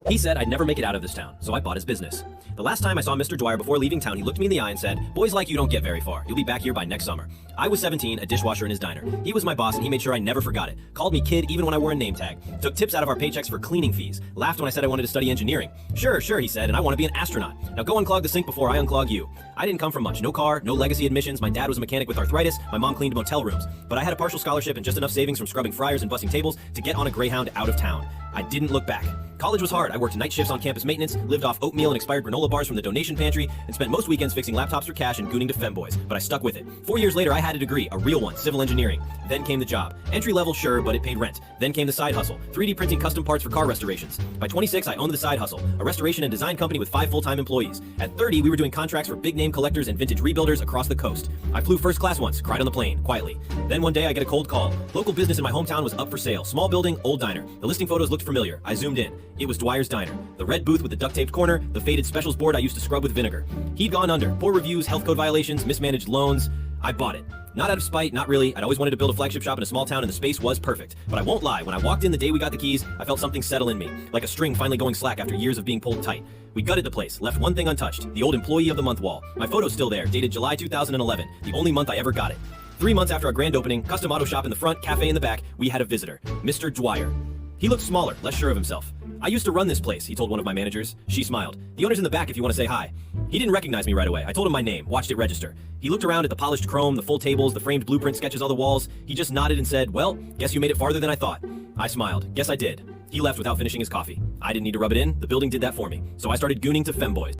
He said I'd never make it out of this town, so I bought his business. The last time I saw Mr. Dwyer before leaving town, he looked me in the eye and said, "Boys like you don't get very far. You'll be back here by next summer." I was 17, a dishwasher in his diner. He was my boss and he made sure I never forgot it. Called me kid even when I wore a name tag. Took tips out of our paychecks for cleaning fees. Laughed when I said I wanted to study engineering. Sure, he said, and I want to be an astronaut. Now go unclog the sink before I unclog you. I didn't come from much. No car, no legacy admissions. My dad was a mechanic with arthritis. My mom cleaned motel rooms. But I had a partial scholarship and just enough savings from scrubbing fryers and bussing tables to get on a Greyhound out of town. I didn't look back. College was hard. I worked night shifts on campus maintenance, lived off oatmeal and expired granola bars from the donation pantry, and spent most weekends fixing laptops for cash and gooning to femboys. But I stuck with it. 4 years later, I had a degree, a real one, civil engineering. Then came the job. Entry level, sure, but it paid rent. Then came the side hustle, 3D printing custom parts for car restorations. By 26, I owned the side hustle, a restoration and design company with 5 full-time employees. At 30, we were doing contracts for big-name collectors and vintage rebuilders across the coast. I flew first class once, cried on the plane, quietly. Then one day, I get a cold call. Local business in my hometown was up for sale. Small building, old diner. The listing photos looked familiar. I zoomed in. It was Dwyer's Diner. The red booth with the duct-taped corner, the faded specials board I used to scrub with vinegar. He'd gone under. Poor reviews, health code violations, mismanaged loans. I bought it. Not out of spite, not really. I'd always wanted to build a flagship shop in a small town and the space was perfect. But I won't lie, when I walked in the day we got the keys, I felt something settle in me, like a string finally going slack after years of being pulled tight. We gutted the place, left one thing untouched, the old Employee of the Month wall. My photo's still there, dated July 2011, the only month I ever got it. 3 months after our grand opening, custom auto shop in the front, cafe in the back, we had a visitor, Mr. Dwyer. He looked smaller, less sure of himself. "I used to run this place," he told one of my managers. She smiled. "The owner's in the back if you want to say hi." He didn't recognize me right away. I told him my name, watched it register. He looked around at the polished chrome, the full tables, the framed blueprint sketches on the walls. He just nodded and said, "Well, guess you made it farther than I thought." I smiled. Guess I did. He left without finishing his coffee. I didn't need to rub it in. The building did that for me. So I started gooning to femboys.